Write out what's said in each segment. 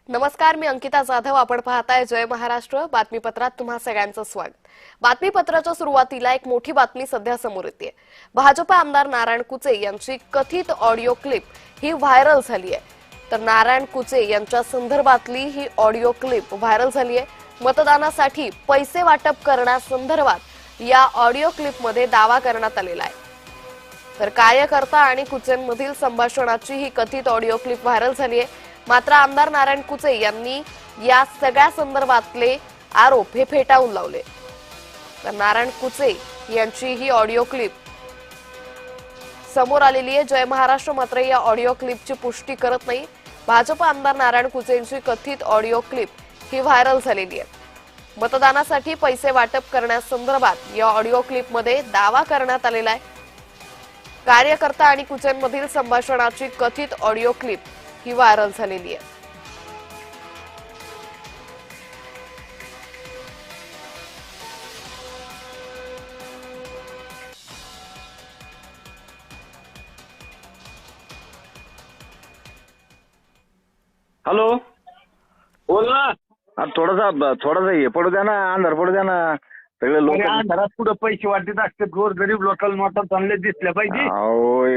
नमस्कार, मी अंकिता जाधव. आपण पाहताय जय महाराष्ट्र बातमीपत्रात तुम्हा सगळ्यांचं स्वागत. बातमीपत्राच्या सुरुवातीला एक मोठी बातमी सध्या समोर येते. भाजप आमदार नारायण कुचे यांची कथित ऑडिओ क्लिप ही व्हायरल झाली आहे. तर नारायण कुचे यांच्या संदर्भातली ही ऑडिओ क्लिप व्हायरल झाली आहे. मतदानासाठी पैसे वाटप करण्यासंदर्भात या ऑडिओ क्लिपमध्ये दावा करण्यात आलेला आहे. तर कार्यकर्ता आणि कुचेंमधील संभाषणाची ही कथित ऑडिओ क्लिप व्हायरल झाली आहे. मात्र आमदार नारायण कुचे यांनी या सगळ्या संदर्भातले आरोप हे फेटाळून लावले. तर नारायण कुचे यांची ही ऑडिओ क्लिप समोर आलेली आहे. जय महाराष्ट्र मात्र या ऑडिओ क्लिपची पुष्टी करत नाही. भाजप आमदार नारायण कुचेंची कथित ऑडिओ क्लिप ही व्हायरल झालेली आहे. मतदानासाठी पैसे वाटप करण्यासंदर्भात या ऑडिओ क्लिपमध्ये दावा करण्यात आलेला आहे. कार्यकर्ता आणि कुचेंमधील संभाषणाची कथित ऑडिओ क्लिप ही व्हायरल झालेली आहे. हॅलो, बोल ना. थोडासा हे पडू द्या ना, अंधार पडू द्या ना. सगळे लोक घरात पुढे पैसे वाटत असते, गोर गरीब लोकांना नोटा चांगले दिसल्या पाहिजे.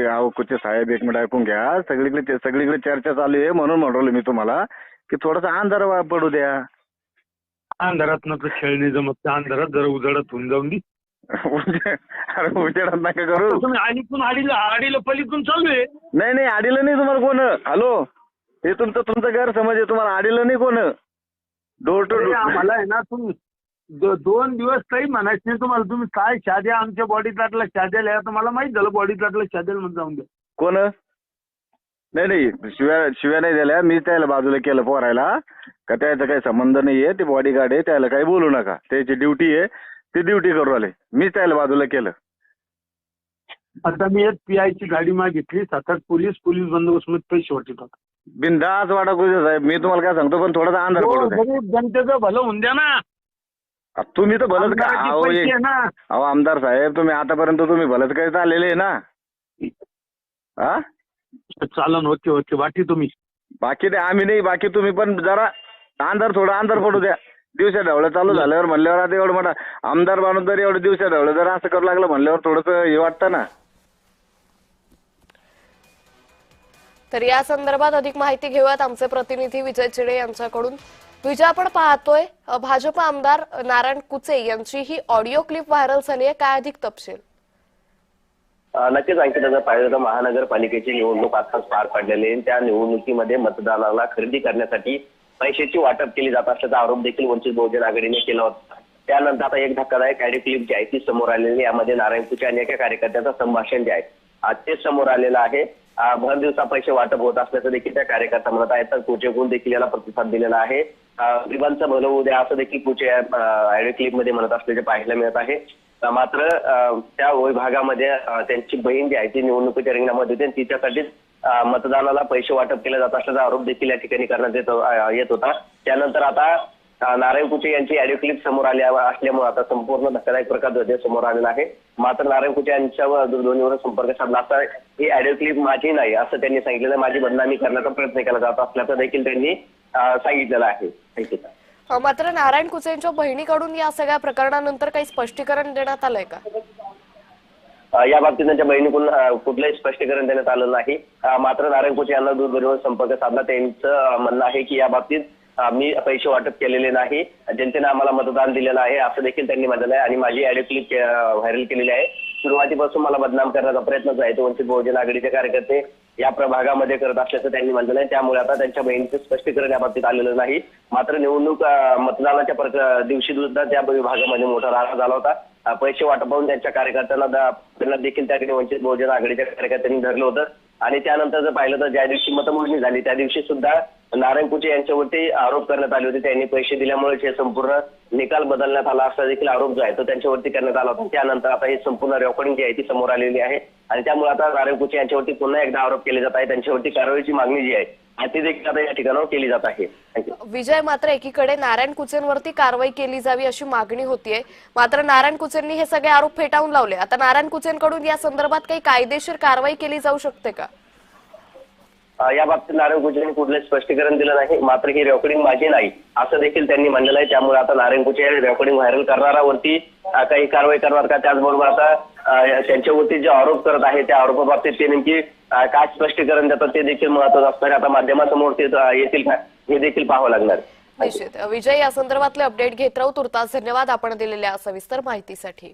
अहो कुठे साहेब, एक मिनिट ऐकून घ्या. सगळीकडे चर्चा चालू आहे, म्हणून म्हणलो मी तुम्हाला की थोडासा अंधार पडू द्या. अंधारात न खेळणे जमत, अंधारात जरा उजाडत होऊन जाऊन दी. अरे उजेडात नका करू. तुम्ही आडीतून आडीला पलीतून चालू आहे. नाही आडीलं नाही तुम्हाला कोण. हॅलो, हे तुमचं गैरसमज आहे. तुम्हाला आडीलं नाही कोण. डोर टू डोर आम्हाला आहे ना, तुम्ही 2 दिवस काही म्हणायचं नाही तुम्हाला. तुम्ही काय शाद्या आमच्या बॉडीतला शाद्याला तर मला माहित झालं बॉडीतला शाद्याला म्हणून जाऊन द्या. कोण. नाही शिव्या नाही दिल्या. मी त्याला बाजूला केलं पोरायला का त्याचा काही संबंध नाहीये. ते बॉडीगार्ड आहे, त्याला काही बोलू नका. त्याची ड्युटी आहे, ती ड्युटी करू आले. मी त्याला बाजूला केलं. आता मी एक पीआयची गाडी मागितली. 7-8 पोलीस बंदोबस्त मध्ये पैसे वाटत होता. बिंदास वाटा कुठे साहेब, मी तुम्हाला काय सांगतो, पण थोडासा अंधार पडू द्या. गरीब जनतेचं भलं होऊन द्या ना. तुम्ही तर भलंच का. ना आमदार साहेब, तुम्ही आतापर्यंत तुम्ही भलंच करीत आलेले आहे ना. हा चालन, ओके बाकी तुम्ही बाकी ते आम्ही नाही. बाकी तुम्ही पण जरा थोडा अंधार पडू द्या. दिवसा ढवळं चालू झाल्यावर म्हणल्यावर आता एवढं मोठा आमदार माणूस जर एवढं दिवसा ढवळं जर असं करू लागलं म्हणल्यावर थोडंसं हे वाटतं ना. तर या संदर्भात अधिक माहिती घेऊयात आमचे प्रतिनिधी विजय चिडे यांच्याकडून. विजय, आपण पाहतोय भाजप आमदार नारायण कुचे यांची ही ऑडिओ क्लिप व्हायरल झाली आहे. काय अधिक तपशील. नक्कीच अंकिता, जर पाहिलं तर महानगरपालिकेची निवडणूक आताच पार पडलेली. त्या निवडणुकीमध्ये मतदानाला खरेदी करण्यासाठी पैशाची वाटप केली जात असल्याचा आरोप देखील वंचित बहुजन आघाडीने केला होता. त्यानंतर आता एक धक्कादायक ऑडिओ क्लिप जी आहे ती समोर आलेली. यामध्ये नारायण कुचे आणि एका कार्यकर्त्याचं संभाषण जे आहे ते समोर आलेलं आहे. भर दिवसा पैसे वाटप होत असल्याचं देखील त्या कार्यकर्ता म्हणत आहेत. तर कुचेकडून देखील याला प्रतिसाद दिलेला आहे. गरिबांचं भलं होऊ द्या असं देखील कुचे ऑडिओ क्लिप मध्ये म्हणत असल्याचे पाहायला मिळत आहे. मात्र त्या विभागामध्ये त्यांची बहीण जी आहे ती निवडणुकीच्या रिंगणामध्ये होती आणि तिच्यासाठीच मतदानाला पैसे वाटप केले जात असल्याचा आरोप देखील या ठिकाणी करण्यात येत होता. त्यानंतर आता नारायण कुचे यांची ऑडिओ क्लिप समोर आली असल्यामुळे आता संपूर्ण धक्कादायक प्रकार समोर आलेला आहे. मात्र नारायण कुचे यांच्या दूरध्वनीवर संपर्क साधला असता ही ऑडिओ क्लिप माझी नाही असं त्यांनी सांगितलेलं. माझी बदनामी करण्याचा प्रयत्न केला जात असल्याचं देखील त्यांनी सांगितलेलं आहे. मात्र नारायण कुचे यांच्या बहिणीकडून या सगळ्या प्रकरणानंतर काही स्पष्टीकरण देण्यात आलंय का. या बाबतीत त्यांच्या बहिणीकडून कुठलंही स्पष्टीकरण देण्यात आलं नाही. मात्र नारायण कुचे यांना दूरध्वनीवर संपर्क साधला. त्यांचं म्हणणं आहे की या बाबतीत मी पैसे वाटप केलेले नाही, जनतेने आम्हाला मतदान दिलेलं आहे असं देखील त्यांनी म्हटलं आहे. आणि माझी ऑडिओ क्लिप व्हायरल केलेली आहे. सुरुवातीपासून मला बदनाम करण्याचा प्रयत्न जो आहे तो वंचित बहुजन आघाडीचे कार्यकर्ते या प्रभागामध्ये करत असल्याचं त्यांनी म्हटलं आहे. त्यामुळे आता त्यांच्या बहिणीचं स्पष्टीकरण या बाबतीत आलेलं नाही. मात्र निवडणूक मतदानाच्या दिवशी सुद्धा त्या विभागामध्ये मोठा राडा झाला होता. पैसे वाटपावून त्यांच्या कार्यकर्त्यांना देखील त्या ठिकाणी वंचित बहुजन आघाडीच्या कार्यकर्त्यांनी धरलं होतं. आणि त्यानंतर जर पाहिलं तर ज्या दिवशी मतमोजणी झाली त्या दिवशी सुद्धा नारायण कुचे यांच्यावरती आरोप करण्यात आले होते. त्यांनी पैसे दिल्यामुळे हे संपूर्ण निकाल बदलण्यात आला असा देखील आरोप जो आहे तो त्यांच्यावरती करण्यात आला होता. त्यानंतर आता ही संपूर्ण रेकॉर्डिंग जी आहे ती समोर आलेली आहे. आणि त्यामुळे आता नारायण कुचे यांच्यावरती पुन्हा एकदा आरोप केले जात आहे. त्यांच्यावरती कारवाईची मागणी जी आहे ती देखील आता या ठिकाणावर केली जात आहे. विजय, मात्र एकीकडे नारायण कुचेंवरती कारवाई केली जावी अशी मागणी होतीये. मात्र नारायण कुचेंनी हे सगळे आरोप फेटाळून लावले. आता नारायण कुचेंकडून या संदर्भात काही कायदेशीर कारवाई केली जाऊ शकते का. या बाबतीत नारायण कुचे यांनी कुठलंच स्पष्टीकरण दिलं नाही. मात्र ही रेकॉर्डिंग माझी नाही असं देखील त्यांनी म्हणलेलं आहे. त्यामुळे आता नारायण कुचे रेकॉर्डिंग व्हायरल करणारावरती काही कारवाई करणार का, त्याचबरोबर आता त्यांच्यावरती जे आरोप करत आहे त्या आरोपाबाबतीत ते नेमकी काय स्पष्टीकरण देतात ते देखील महत्वाचं असणार. आता माध्यमासमोर ते येतील का हे देखील पाहावं लागणार. निश्चित विजय, या संदर्भातले अपडेट घेत राहू. तुर्तास धन्यवाद आपण दिलेल्या सविस्तर माहितीसाठी.